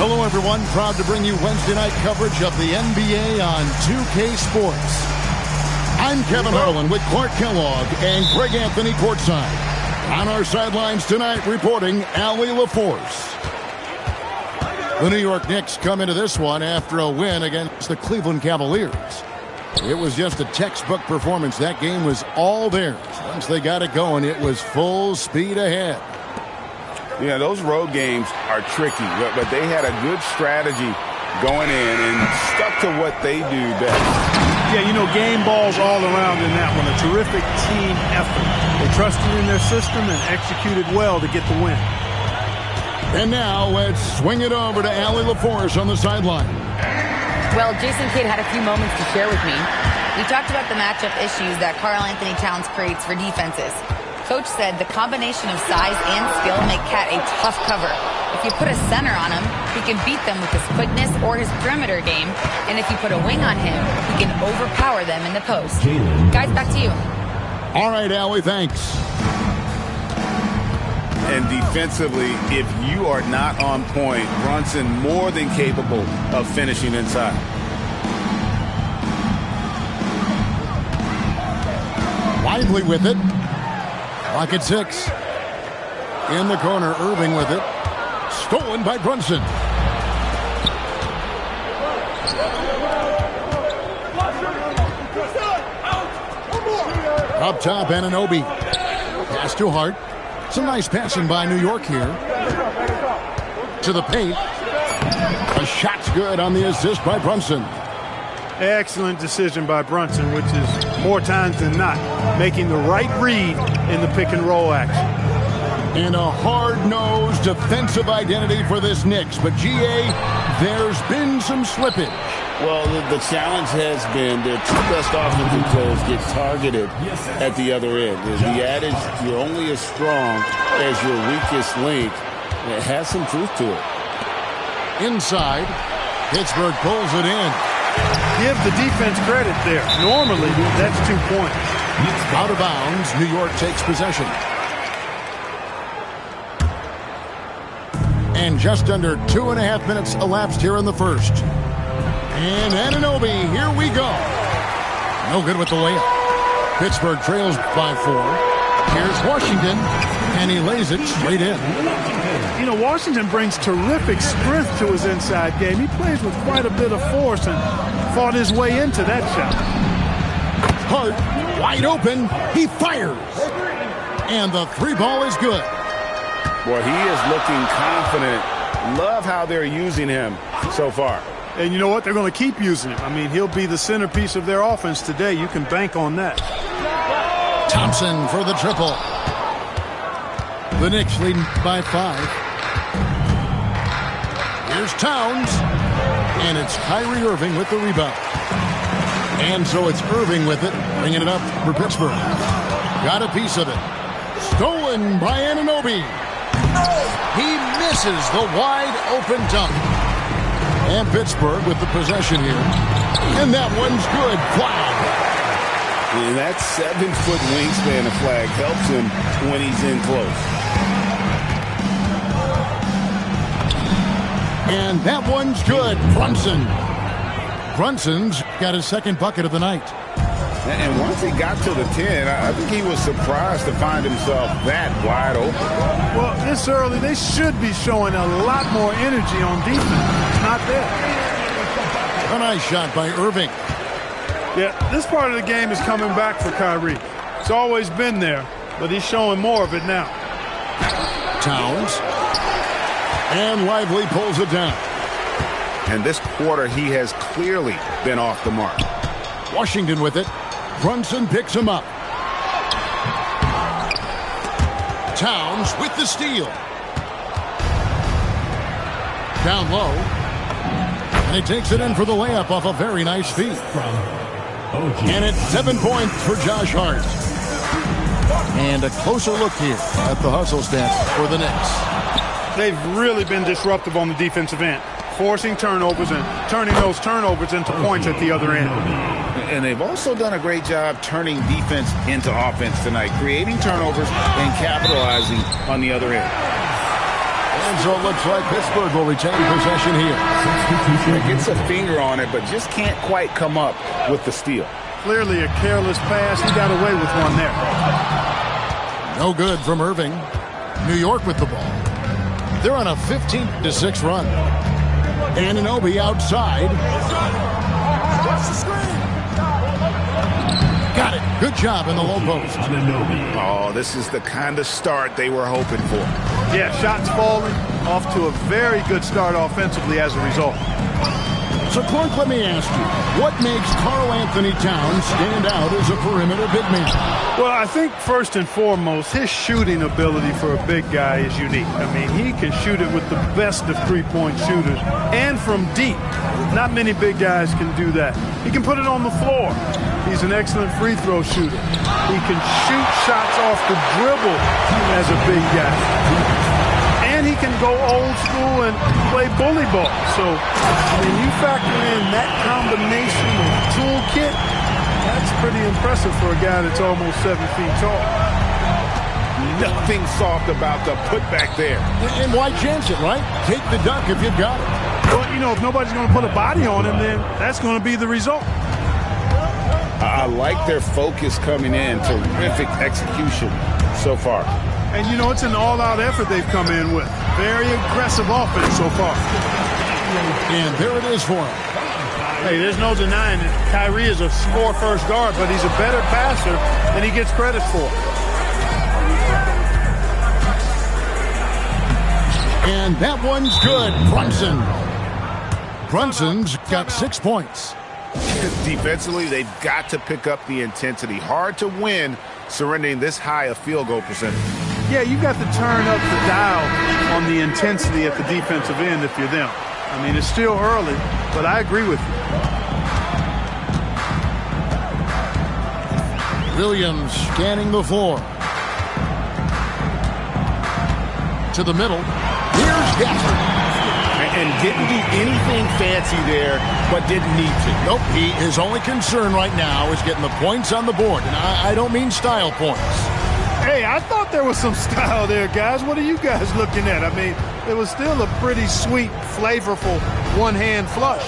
Hello, everyone. Proud to bring you Wednesday night coverage of the NBA on 2K Sports. I'm Kevin Harlan with Clark Kellogg and Greg Anthony courtside. On our sidelines tonight, reporting Allie LaForce. The New York Knicks come into this one after a win against the Cleveland Cavaliers. It was just a textbook performance. That game was all theirs. Once they got it going, it was full speed ahead. Yeah, those road games are tricky, but they had a good strategy going in and stuck to what they do best. Yeah, you know, game balls all around in that one. A terrific team effort. They trusted in their system and executed well to get the win. And now let's swing it over to Allie LaForce on the sideline. Well, Jason Kidd had a few moments to share with me. We talked about the matchup issues that Karl Anthony Towns creates for defenses. Coach said the combination of size and skill make Cat a tough cover. If you put a center on him, he can beat them with his quickness or his perimeter game. And if you put a wing on him, he can overpower them in the post. Guys, back to you. All right, Allie, thanks. And defensively, if you are not on point, Brunson more than capable of finishing inside. Lively with it. Clock at 6. In the corner, Irving with it. Stolen by Brunson. Up top, Anunoby. Pass to Hart. Some nice passing by New York here. To the paint. A shot's good on the assist by Brunson. Excellent decision by Brunson, which is more times than not making the right read in the pick and roll action. And a hard-nosed defensive identity for this Knicks. But, G.A., there's been some slippage. Well, the challenge has been their two best offensive players get targeted at the other end. The adage, you're only as strong as your weakest link, it has some truth to it. Inside, Pittsburgh pulls it in. Give the defense credit there. Normally, that's 2 points. Out of bounds, New York takes possession. And just under 2.5 minutes elapsed here in the first. And Anunoby, here we go. No good with the layup. Pittsburgh trails by 4. Here's Washington, and he lays it straight in. You know, Washington brings terrific strength to his inside game. He plays with quite a bit of force and fought his way into that shot. Hart, wide open, he fires. And the 3 ball is good. Boy, he is looking confident. Love how they're using him so far. And you know what? They're going to keep using him. I mean, he'll be the centerpiece of their offense today. You can bank on that. Thompson for the triple. The Knicks leading by 5. Here's Towns. And it's Kyrie Irving with the rebound. And so it's Irving with it, bringing it up for Pittsburgh. Got a piece of it. Stolen by Anunoby. He misses the wide open dunk. And Pittsburgh with the possession here. And that one's good. Flag. And that 7-foot wingspan of flag helps him when he's in close. And that one's good. Brunson's got his second bucket of the night. And once he got to the 10, I think he was surprised to find himself that wide open. Well, this early, they should be showing a lot more energy on defense. It's not there. A nice shot by Irving. Yeah, this part of the game is coming back for Kyrie. It's always been there, but he's showing more of it now. Towns. And Lively pulls it down. And this quarter, he has clearly been off the mark. Washington with it. Brunson picks him up. Towns with the steal. Down low. And he takes it in for the layup off a very nice feed. And it's 7 points for Josh Hart. And a closer look here at the hustle stats for the Knicks. They've really been disruptive on the defensive end, forcing turnovers and turning those turnovers into points at the other end. And they've also done a great job turning defense into offense tonight, creating turnovers and capitalizing on the other end. And so it looks like Pittsburgh will retain possession here. He gets a finger on it, but just can't quite come up with the steal. Clearly a careless pass. He got away with one there. No good from Irving. New York with the ball. They're on a 15-6 run. Anunoby outside. Got it. Good job in the low post. Oh, this is the kind of start they were hoping for. Yeah, shots falling. Off to a very good start offensively as a result. So, Clark, let me ask you, what makes Karl Anthony Towns stand out as a perimeter big man? Well, I think first and foremost, his shooting ability for a big guy is unique. I mean, he can shoot it with the best of three-point shooters and from deep. Not many big guys can do that. He can put it on the floor. He's an excellent free throw shooter. He can shoot shots off the dribble as a big guy. And he can go old school and play bully ball. So when you factor in that combination of toolkit, that's pretty impressive for a guy that's almost 7 feet tall. Nothing soft about the putback there. And why chance it, right? Take the dunk if you've got it. Well, you know, if nobody's going to put a body on him, then that's going to be the result. I like their focus coming in. Terrific execution so far. And, you know, it's an all-out effort they've come in with. Very aggressive offense so far. And there it is for him. Hey, there's no denying it. Kyrie is a score-first guard, but he's a better passer than he gets credit for. And that one's good. Brunson's got 6 points. Defensively, they've got to pick up the intensity. Hard to win surrendering this high a field goal percentage. Yeah, you've got to turn up the dial on the intensity at the defensive end if you're them. I mean, it's still early, but I agree with you. Williams scanning the floor. To the middle. Here's Gafford. And didn't do anything fancy there, but didn't need to. Nope, his only concern right now is getting the points on the board. And I don't mean style points. Hey, I thought there was some style there, guys. What are you guys looking at? I mean, it was still a pretty sweet, flavorful one-hand flush.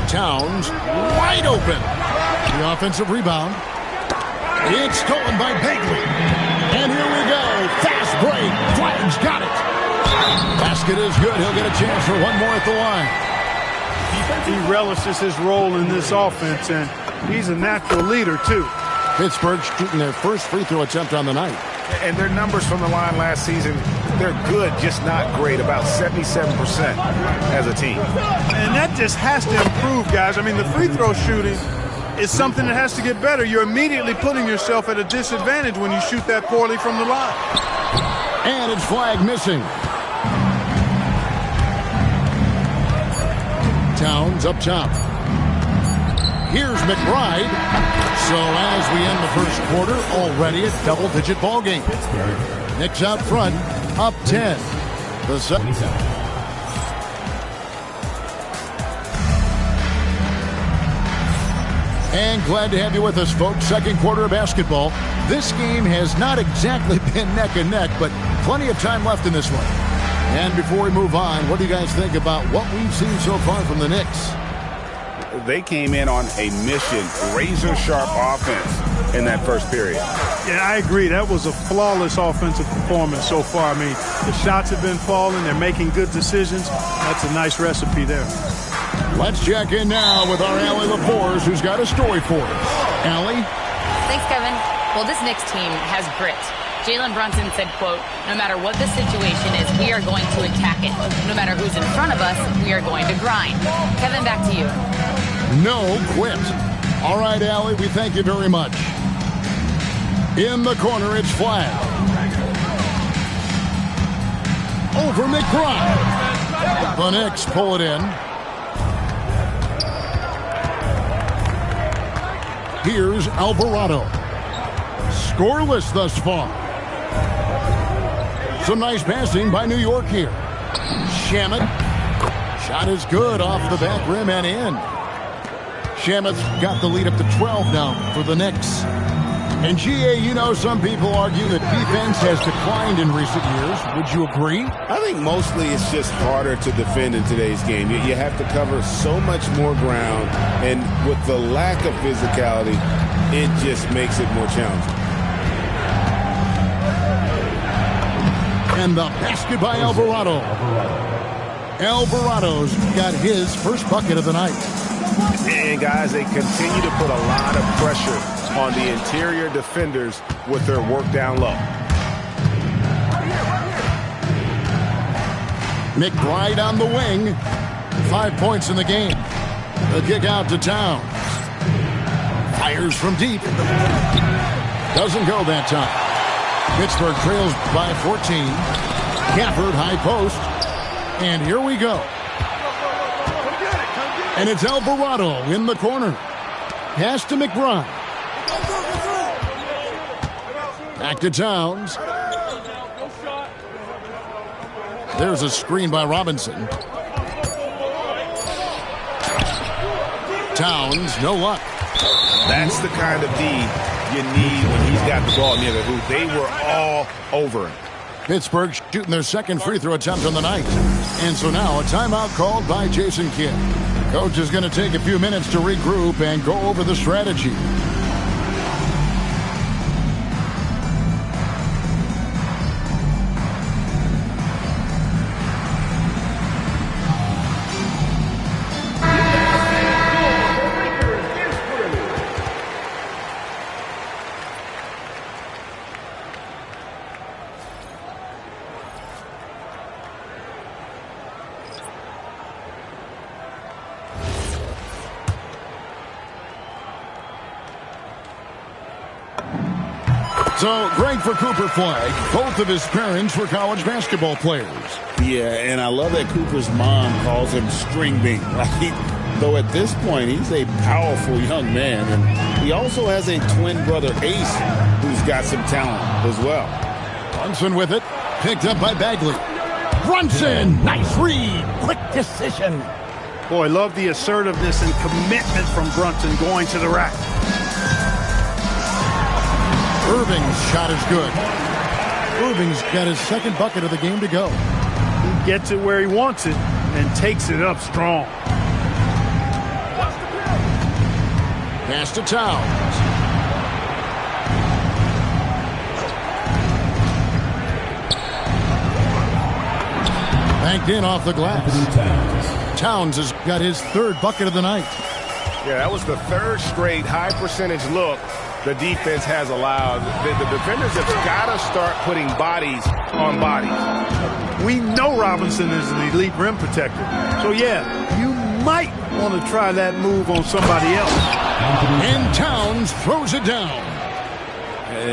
Towns wide open. The offensive rebound. It's stolen by Bagley. And here we go. Fast break. Flag's got it. Basket is good. He'll get a chance for one more at the line. He relishes his role in this offense, and he's a natural leader, too. Pittsburgh shooting their first free throw attempt on the night. And their numbers from the line last season, they're good, just not great, about 77% as a team. And that just has to improve, guys. I mean, the free throw shooting is something that has to get better. You're immediately putting yourself at a disadvantage when you shoot that poorly from the line. And it's flag missing. Towns up top. Here's McBride. So as we end the first quarter, already a double-digit ball game. Knicks out front, up 10. The second. And glad to have you with us, folks. Second quarter of basketball. This game has not exactly been neck and neck, but plenty of time left in this one. And before we move on, what do you guys think about what we've seen so far from the Knicks? They came in on a mission, razor-sharp offense in that first period. Yeah, I agree. That was a flawless offensive performance so far. I mean, the shots have been falling. They're making good decisions. That's a nice recipe there. Let's check in now with our Allie LaForce, who's got a story for us. Allie? Thanks, Kevin. Well, this Knicks team has grit. Jalen Brunson said, quote, no matter what the situation is, we are going to attack it. No matter who's in front of us, we are going to grind. Kevin, back to you. No quit. All right, Allie, we thank you very much. In the corner, it's flag. Over McBride. The Knicks pull it in. Here's Alvarado. Scoreless thus far. Some nice passing by New York here. Shamet. Shot is good off the back rim and in. Shamet's got the lead up to 12 now for the Knicks. And GA, you know, some people argue that defense has declined in recent years. Would you agree? I think mostly it's just harder to defend in today's game. You have to cover so much more ground, and with the lack of physicality, it just makes it more challenging. And the basket by Alvarado. Alvarado's got his first bucket of the night. And, guys, they continue to put a lot of pressure on the interior defenders with their work down low. McBride on the wing. 5 points in the game. The kick out to Towns. Fires from deep. Doesn't go that time. Pittsburgh trails by 14. Gafford, high post. And here we go. And it's Alvarado in the corner. Pass to McBride. Back to Towns. There's a screen by Robinson. Towns, no luck. That's the kind of D you need when he's got the ball near the hoop. They were all over him. Pittsburgh shooting their second free throw attempt on the night. And so now a timeout called by Jason Kidd. Coach is going to take a few minutes to regroup and go over the strategy. So, great for Cooper Flag. Both of his parents were college basketball players. Yeah, and I love that Cooper's mom calls him String Bean, right? Though at this point, he's a powerful young man. And he also has a twin brother, Ace, who's got some talent as well. Brunson with it. Picked up by Bagley. Brunson! Nice read. Quick decision. Boy, love the assertiveness and commitment from Brunson going to the rack. Irving's shot is good. Irving's got his second bucket of the game to go. He gets it where he wants it and takes it up strong. Pass to Towns. Banked in off the glass. Towns has got his third bucket of the night. Yeah, that was the third straight high percentage look the defense has allowed. The defenders have got to start putting bodies on bodies. We know Robinson is an elite rim protector. So, yeah, you might want to try that move on somebody else. And Towns throws it down.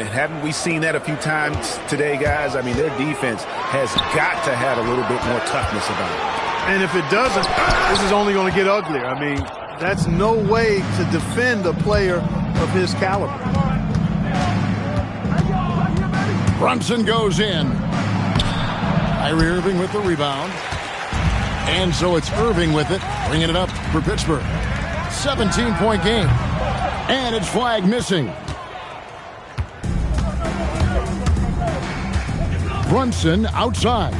Haven't we seen that a few times today, guys? I mean, their defense has got to have a little bit more toughness about it. And if it doesn't, this is only going to get uglier. I mean, that's no way to defend a player of his caliber. Brunson goes in. Kyrie Irving with the rebound. And so it's Irving with it, bringing it up for Pittsburgh. 17-point game. And it's Flag missing. Brunson outside.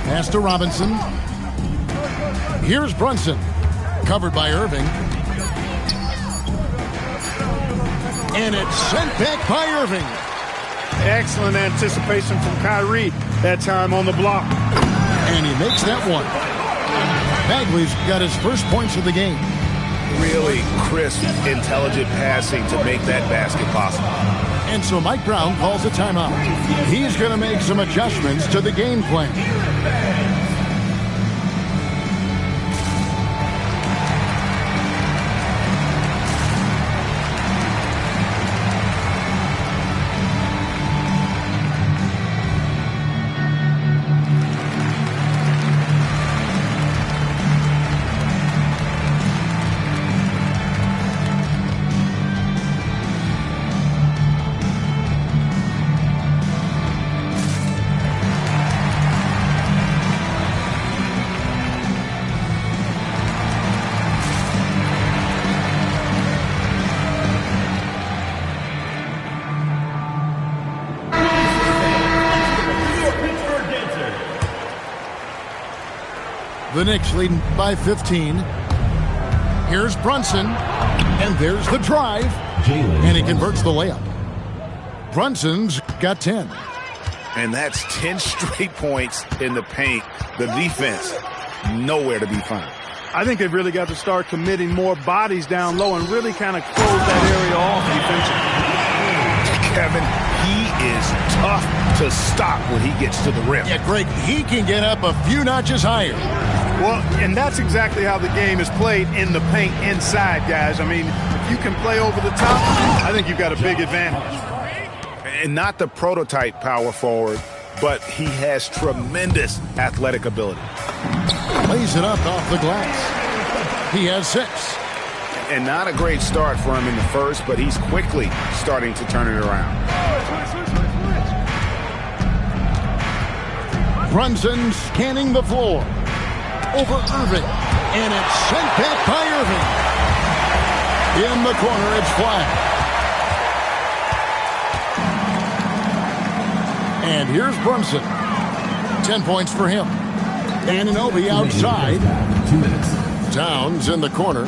Pass to Robinson. Here's Brunson. Covered by Irving. And it's sent back by Irving. Excellent anticipation from Kyrie that time on the block. And he makes that one. Bagley's got his first points of the game. Really crisp, intelligent passing to make that basket possible. And so Mike Brown calls a timeout. He's going to make some adjustments to the game plan. The Knicks leading by 15. Here's Brunson, and there's the drive, and he converts the layup. Brunson's got 10. And that's 10 straight points in the paint. The defense, nowhere to be found. I think they've really got to start committing more bodies down low and really kind of close that area off defensively. Kevin, he is tough to stop when he gets to the rim. Yeah, Greg, he can get up a few notches higher. Well, and that's exactly how the game is played in the paint inside, guys. I mean, if you can play over the top, I think you've got a big advantage. And not the prototype power forward, but he has tremendous athletic ability. Lays it up off the glass. He has 6. And not a great start for him in the first, but he's quickly starting to turn it around. Brunson scanning the floor. Over Irving. And it's sent back by Irving. In the corner, it's flat. And here's Brunson. 10 points for him. Anunoby outside. 2 minutes. Towns in the corner.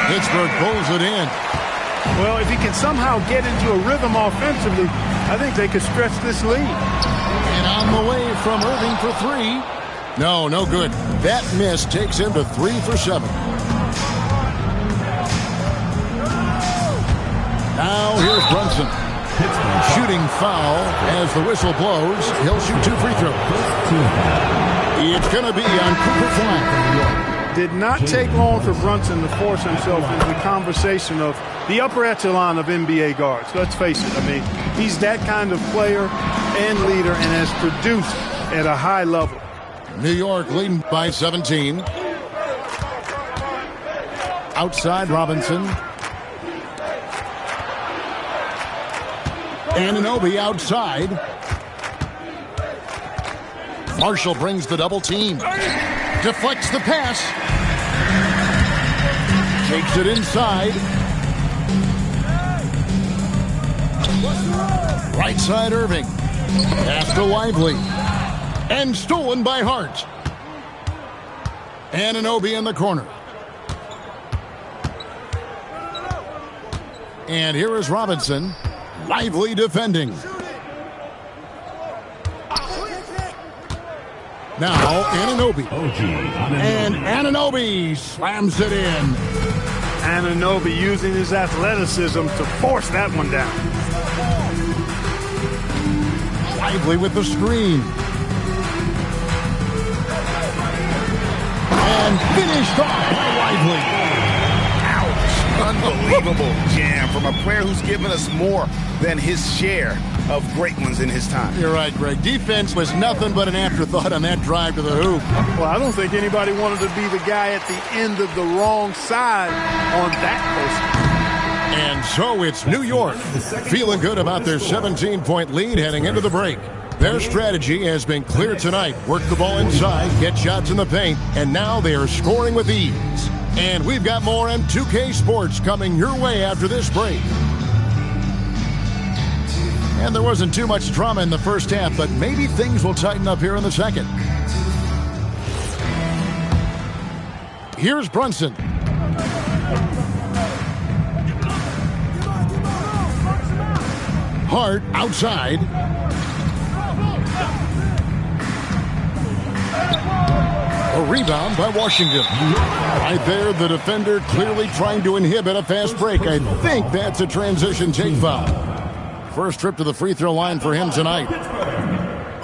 Pittsburgh pulls it in. Well, if he can somehow get into a rhythm offensively, I think they could stretch this lead. And on the way from Irving for 3. No good. That miss takes him to 3 for 7. Now here's Brunson. Shooting foul as the whistle blows. He'll shoot 2 free throws. It's going to be on Cooper Flag. Did not take long for Brunson to force himself into the conversation of the upper echelon of NBA guards. Let's face it. I mean, he's that kind of player and leader and has produced at a high level. New York leading by 17. Outside Robinson. Anunoby outside. Marshall brings the double team. Deflects the pass. Takes it inside. Right side Irving. Pass to Lively. And stolen by Hart. Anunoby in the corner. And here is Robinson. Lively defending. Now Anunoby. And Anunoby slams it in. Anunoby using his athleticism to force that one down. Lively with the screen. And finished off by Lively. Unbelievable jam from a player who's given us more than his share of great ones in his time. You're right, Greg. Defense was nothing but an afterthought on that drive to the hoop. Well, I don't think anybody wanted to be the guy at the end of the wrong side on that post. And so it's New York feeling good about their 17-point lead heading into the break. Their strategy has been clear tonight. Work the ball inside, get shots in the paint, and now they are scoring with ease. And we've got more M2K Sports coming your way after this break. And there wasn't too much drama in the first half, but maybe things will tighten up here in the second. Here's Brunson. Hart outside. A rebound by Washington. Right there, the defender clearly trying to inhibit a fast break. I think that's a transition take foul. First trip to the free throw line for him tonight.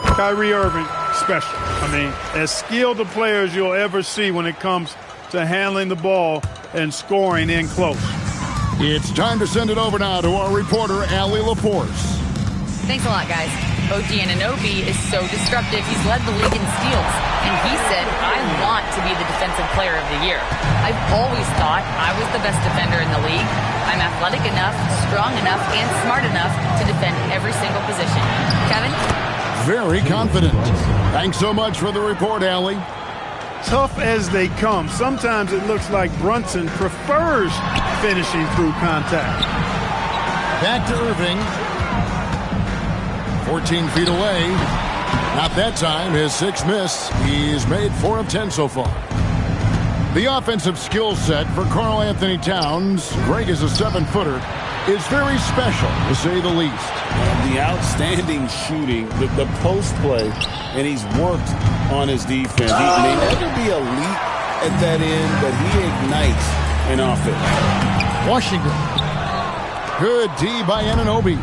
Kyrie Irving, special. I mean, as skilled a player as you'll ever see when it comes to handling the ball and scoring in close. It's time to send it over now to our reporter, Allie Laporce. Thanks a lot, guys. OG Anunoby is so disruptive. He's led the league in steals. And he said, I want to be the defensive player of the year. I've always thought I was the best defender in the league. I'm athletic enough, strong enough, and smart enough to defend every single position. Kevin? Very confident. Thanks so much for the report, Allie. Tough as they come. Sometimes it looks like Brunson prefers finishing through contact. Back to Irving. 14 feet away. Not that time. His sixth miss. He's made 4 of 10 so far. The offensive skill set for Karl Anthony Towns, Greg is a 7-footer, is very special, to say the least. And the outstanding shooting, the post play, and he's worked on his defense. He may never be elite at that end, but he ignites an offense. Washington. Good D by Anunoby.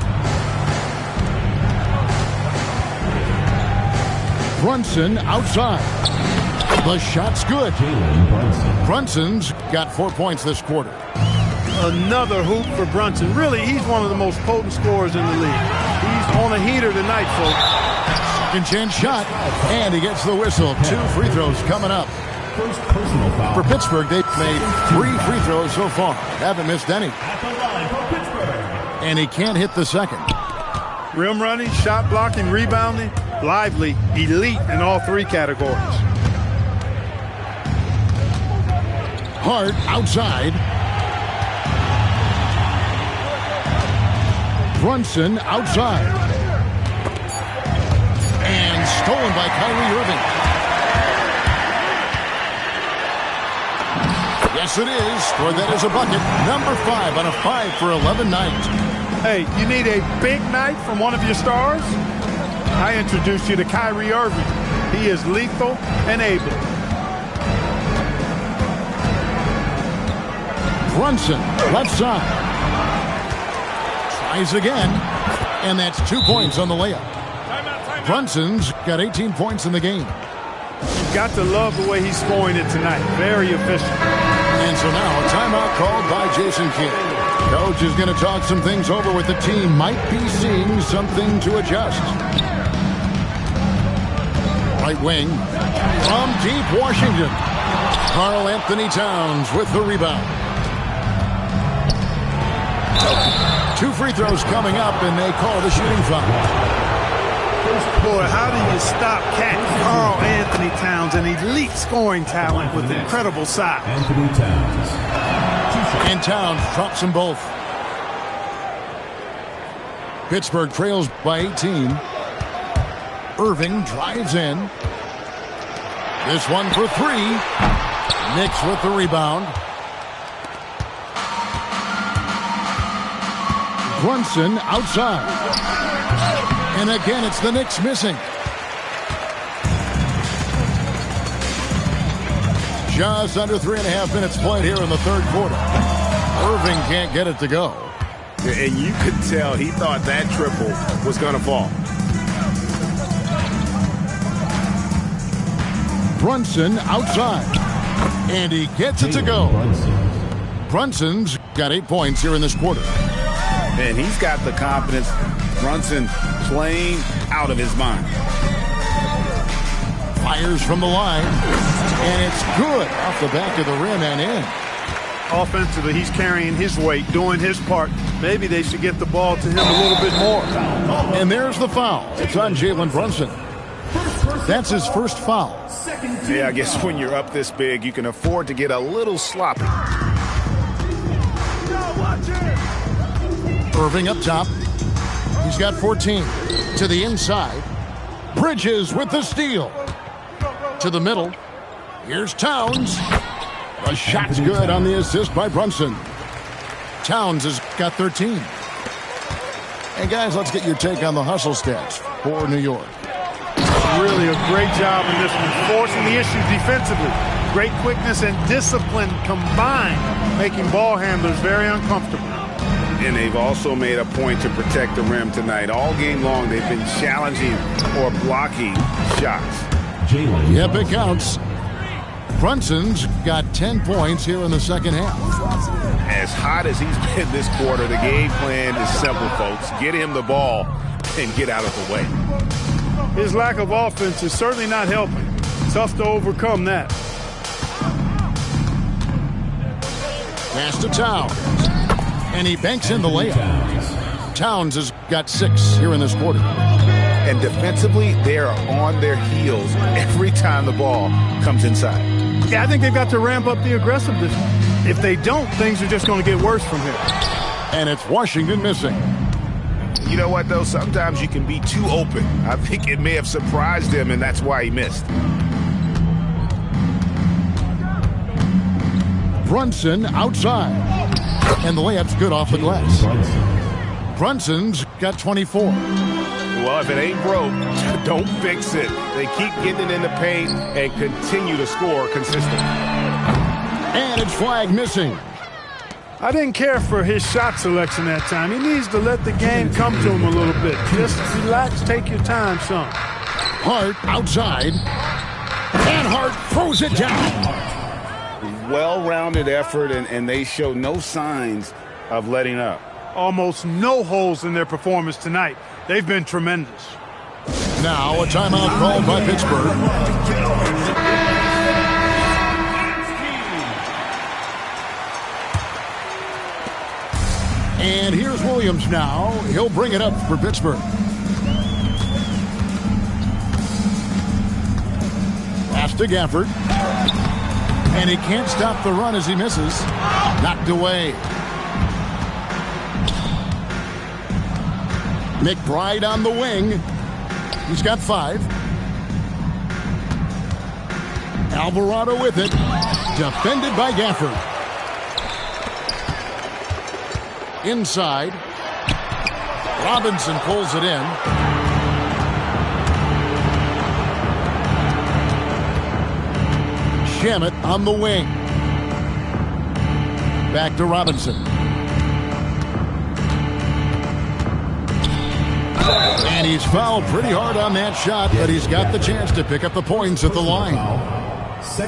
Brunson outside. The shot's good. Brunson's got 4 points this quarter. Another hoop for Brunson. Really, he's one of the most potent scorers in the league. He's on a heater tonight, folks. Second chance shot, and he gets the whistle. 2 free throws coming up. For Pittsburgh, they've made 3 free throws so far. Haven't missed any. And he can't hit the second. Rim running, shot blocking, rebounding, lively, elite in all 3 categories. Hart outside. Brunson outside. And stolen by Kyrie Irving. Yes, it is. Scored that as a bucket. Number 5 on a 5 for 11 night. Hey, you need a big night from one of your stars? I introduced you to Kyrie Irving. He is lethal and able. Brunson, left side. Tries again. And that's 2 points on the layup. Brunson's got 18 points in the game. You've got to love the way he's scoring it tonight. Very efficient. And so now a timeout called by Jason Kidd. Coach is going to talk some things over with the team. Might be seeing something to adjust. Right wing from deep Washington. Karl Anthony Towns with the rebound. 2 free throws coming up, and they call the shooting foul. Boy, how do you stop Karl Anthony Towns, an elite scoring talent with incredible size? And Towns drops them both. Pittsburgh trails by 18. Irving drives in. This one for 3. Knicks with the rebound. Brunson outside. And again, it's the Knicks missing. Just under 3.5 minutes played here in the third quarter. Irving can't get it to go. And you could tell he thought that triple was going to fall. Brunson outside. And he gets it to go. Brunson's got 8 points here in this quarter. And he's got the confidence. Brunson playing out of his mind. Fires from the line. And it's good off the back of the rim and in. Offensively, he's carrying his weight, doing his part. Maybe they should get the ball to him a little bit more. And there's the foul. It's on Jalen Brunson. That's his first foul. Yeah, I guess when you're up this big, you can afford to get a little sloppy. Irving up top. He's got 14. To the inside. Bridges with the steal. To the middle. Here's Towns. The shot's good on the assist by Brunson. Towns has got 13. Hey, guys, let's get your take on the hustle stats for New York. Really a great job in this one, forcing the issues defensively. Great quickness and discipline combined, making ball handlers very uncomfortable. And they've also made a point to protect the rim tonight. All game long, they've been challenging or blocking shots. Yep, it counts. Brunson's got 10 points here in the second half. As hot as he's been this quarter, the game plan is simple, folks. Get him the ball and get out of the way. His lack of offense is certainly not helping. Tough to overcome that. Pass to Towns. And he banks in the layup. Towns has got 6 here in this quarter. And defensively, they are on their heels every time the ball comes inside. Yeah, I think they've got to ramp up the aggressiveness. If they don't, things are just going to get worse from here. And it's Washington missing. You know what, though? Sometimes you can be too open. I think it may have surprised him, and that's why he missed. Brunson outside. And the layup's good off the glass. Brunson's got 24. Well, if it ain't broke, don't fix it. They keep getting it in the paint and continue to score consistently. And it's flag missing. I didn't care for his shot selection that time. He needs to let the game come to him a little bit. Just relax, take your time, son. Hart outside. And Hart throws it down. Well-rounded effort, and they show no signs of letting up. Almost no holes in their performance tonight. They've been tremendous. Now a timeout called by Pittsburgh. And here's Williams now. He'll bring it up for Pittsburgh. Pass to Gafford. And he can't stop the run as he misses. Knocked away. McBride on the wing. He's got 5. Alvarado with it. Defended by Gafford. Inside. Robinson pulls it in. Shamet on the wing. Back to Robinson. And he's fouled pretty hard on that shot, but he's got the chance to pick up the points at the line.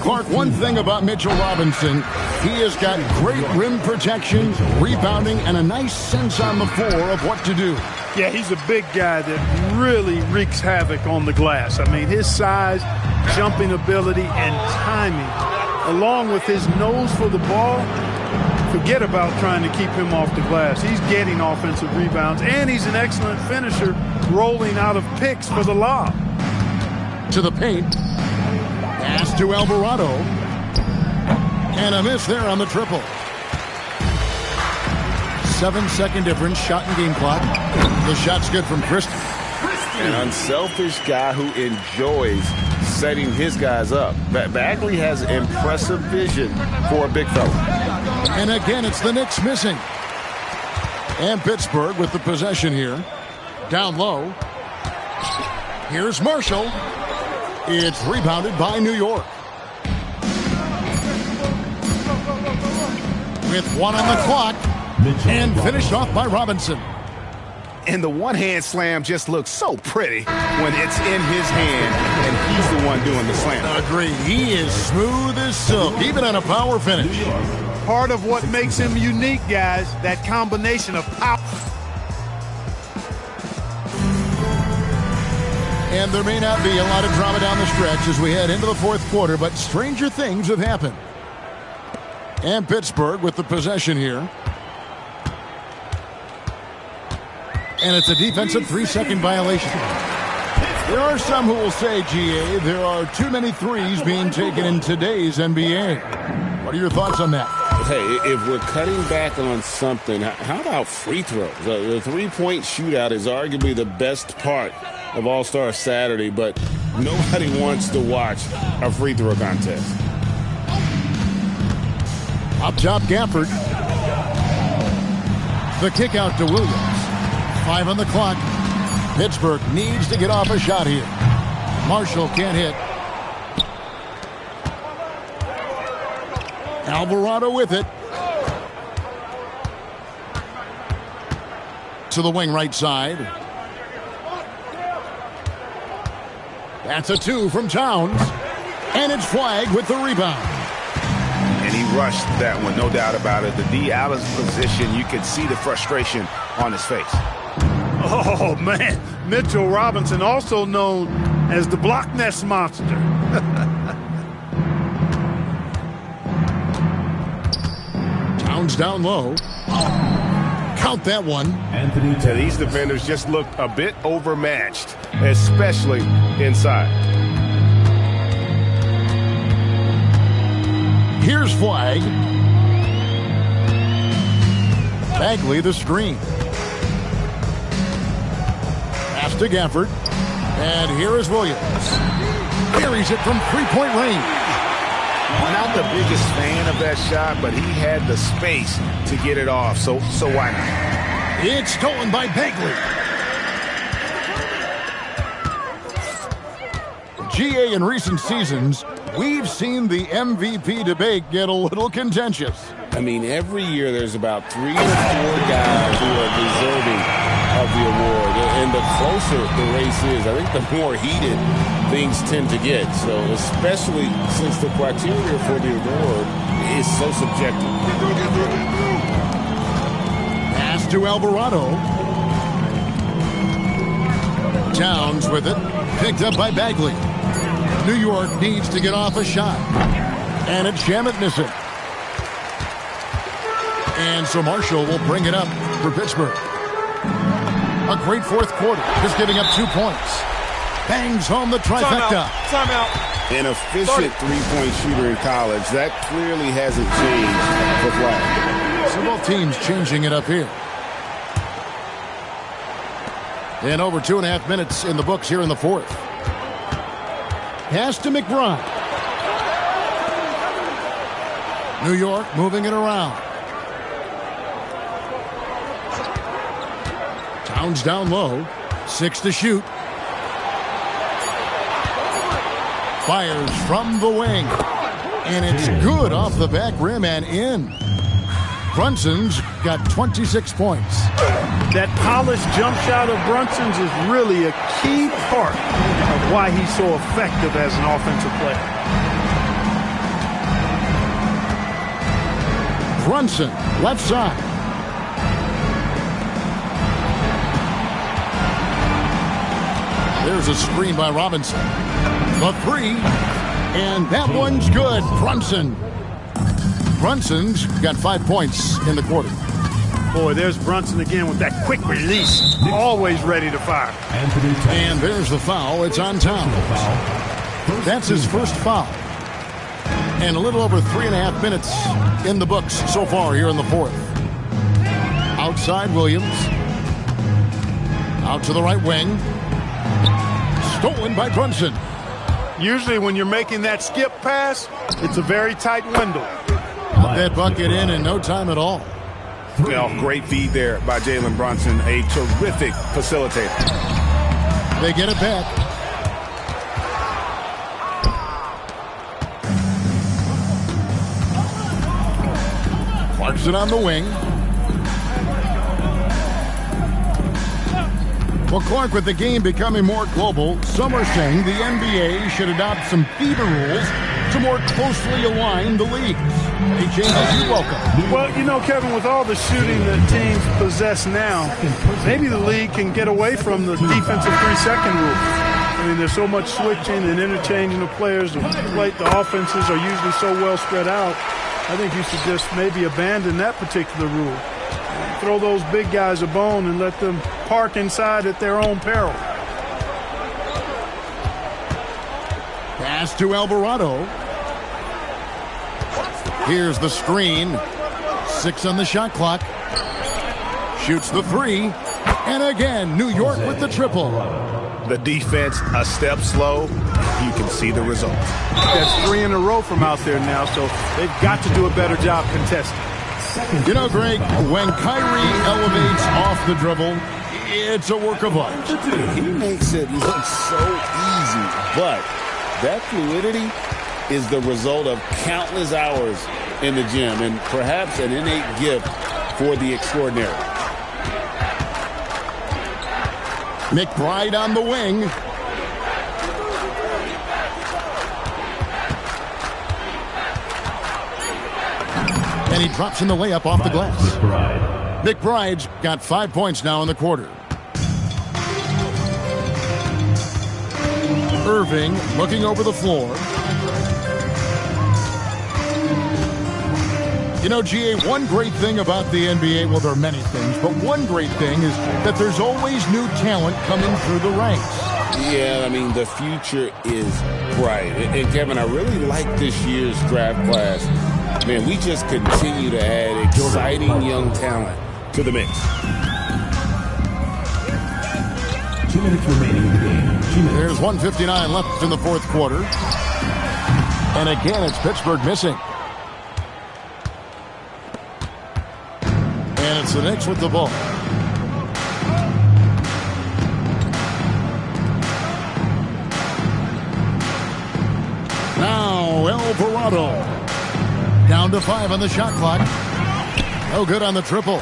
Clark, one thing about Mitchell Robinson, he has got great rim protection, rebounding, and a nice sense on the floor of what to do. Yeah, he's a big guy that really wreaks havoc on the glass. I mean, his size, jumping ability, and timing, along with his nose for the ball, forget about trying to keep him off the glass. He's getting offensive rebounds, and he's an excellent finisher, rolling out of picks for the lob. To the paint. Pass to Alvarado. And a miss there on the triple. 7-second difference, shot and game clock. The shot's good from Christie. An unselfish guy who enjoys setting his guys up. Bagley has impressive vision for a big fella. And again, it's the Knicks missing. And Pittsburgh with the possession here. Down low. Here's Marshall. It's rebounded by New York. With 1 on the clock. And finished off by Robinson. And the one-hand slam just looks so pretty when it's in his hand and he's the one doing the slam. Agree. He is smooth as silk, even on a power finish. Part of what makes him unique, guys, that combination of power. And there may not be a lot of drama down the stretch as we head into the fourth quarter, but stranger things have happened. And Pittsburgh with the possession here. And it's a defensive 3-second violation. There are some who will say, GA, there are too many threes being taken in today's NBA. What are your thoughts on that? Hey, if we're cutting back on something, how about free throws? The three-point shootout is arguably the best part of All-Star Saturday, but nobody wants to watch a free throw contest. Up top, Gafford. The kick out to Williams. 5 on the clock. Pittsburgh needs to get off a shot here. Marshall can't hit. Alvarado with it. To the wing right side. That's a 2 from Towns. And it's flagged with the rebound. And he rushed that one, no doubt about it. The D. Allen's position, you could see the frustration on his face. Oh, man. Mitchell Robinson, also known as the Block Nest Monster. Towns down low. Count that one. Anthony, these defenders just looked a bit overmatched, especially inside. Here's flag. Bagley the screen. Pass to Gafford. And here is Williams. Carries it from three-point range. Not the biggest fan of that shot, but he had the space to get it off, so why not? It's stolen by Bagley. GA, in recent seasons, we've seen the MVP debate get a little contentious. I mean, every year there's about 3 or 4 guys who are deserving of the award. And the closer the race is, I think the more heated things tend to get. So especially since the criteria for the award is so subjective. Pass to Alvarado. Towns with it. Picked up by Bagley. New York needs to get off a shot. And it's Shamet Nissen. And so Marshall will bring it up for Pittsburgh. A great fourth quarter, just giving up 2 points. Bangs home the trifecta. Timeout. An efficient three-point shooter in college. That clearly hasn't changed for Flag. So both teams changing it up here. And over 2.5 minutes in the books here in the fourth. Pass to McBride. New York moving it around. Towns down low. 6 to shoot. Fires from the wing. And it's good off the back rim and in. Brunson's got 26 points. That polished jump shot of Brunson's is really a key part of why he's so effective as an offensive player. Brunson, left side. There's a screen by Robinson. The three, and that one's good. Brunson's got 5 points in the quarter. Boy, there's Brunson again with that quick release. Always ready to fire. And there's the foul. It's on Towns. That's his first foul. And a little over 3.5 minutes in the books so far here in the fourth. Outside Williams. Out to the right wing. Stolen by Brunson. Usually when you're making that skip pass, it's a very tight window. Put that bucket in no time at all. Well, great feed there by Jalen Brunson, a terrific facilitator. They get it back. Clarkson on the wing. Well, Clark, with the game becoming more global, some are saying the NBA should adopt some FIBA rules to more closely align the leagues. Any changes you welcome? Well, you know, Kevin, with all the shooting that teams possess now, maybe the league can get away from the defensive 3-second rule. I mean, there's so much switching and interchanging of players. The offenses are usually so well spread out. I think you should just maybe abandon that particular rule. Throw those big guys a bone and let them park inside at their own peril. Pass to Alvarado. Here's the screen. 6 on the shot clock. Shoots the 3. And again, New York with the triple. The defense a step slow. You can see the result. That's 3 in a row from out there now, so they've got to do a better job contesting. You know, Greg, when Kyrie elevates off the dribble, it's a work of art. He makes it look so easy, but that fluidity is the result of countless hours in the gym and perhaps an innate gift for the extraordinary. McBride on the wing. And he drops in the layup off the glass. McBride's got 5 points now in the quarter. Irving looking over the floor. You know, GA, one great thing about the NBA, well, there are many things, but one great thing is that there's always new talent coming through the ranks. Yeah, I mean, the future is bright. And Kevin, I really like this year's draft class. Man, we just continue to add exciting young talent to the mix. 2 minutes remaining in the game. 2 minutes. There's 1:59 left in the fourth quarter. And again, it's Pittsburgh missing. And it's the Knicks with the ball. Now, Alvarado. Down to 5 on the shot clock. No good on the triple.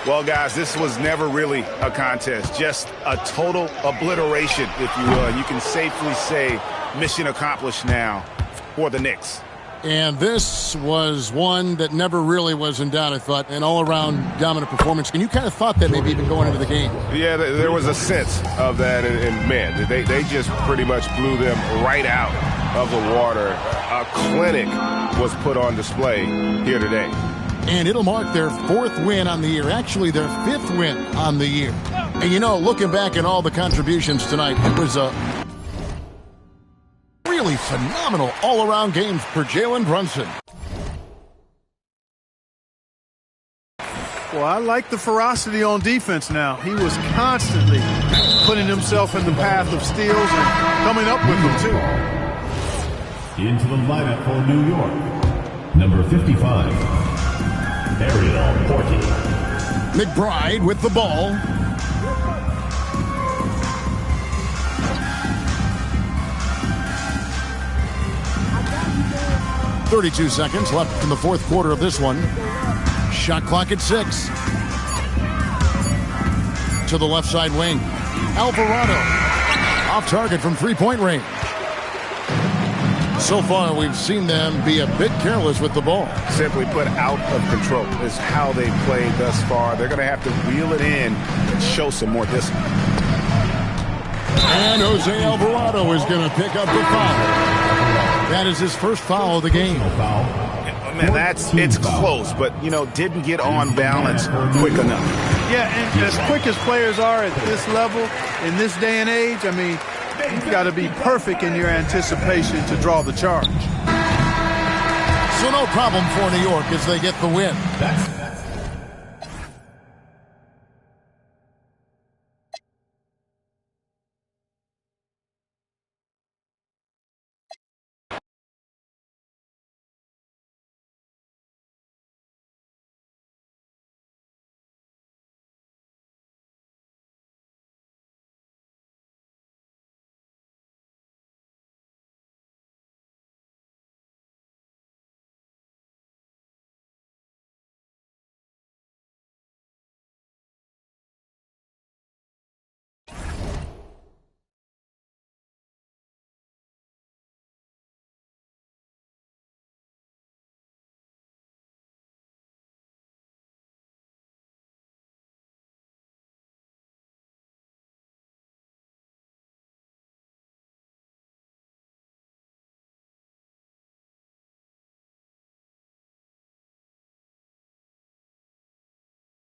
Well, guys, this was never really a contest. Just a total obliteration, if you will. And you can safely say mission accomplished now for the Knicks. And this was one that never really was in doubt, I thought. An all-around dominant performance. And you kind of thought that maybe even going into the game. Yeah, there was a sense of that. And man, they just pretty much blew them right out of the water. A clinic was put on display here today. And it'll mark their 4th win on the year. Actually, their 5th win on the year. And, you know, looking back at all the contributions tonight, it was a really phenomenal all-around game for Jalen Brunson. Well, I like the ferocity on defense now. He was constantly putting himself in the path of steals and coming up with them, too. Into the lineup for New York. Number 55. Ariel Porty. McBride with the ball. .32 seconds left in the fourth quarter of this one. Shot clock at 6. To the left side wing. Alvarado. Off target from three-point range. So far, we've seen them be a bit careless with the ball. Simply put, out of control is how they played thus far. They're going to have to reel it in and show some more discipline. And Jose Alvarado is going to pick up the foul. That is his first foul of the game. Man, it's close, but, you know, didn't get on balance quick enough. Yeah, and as quick as players are at this level, in this day and age, I mean, you've got to be perfect in your anticipation to draw the charge. So no problem for New York as they get the win.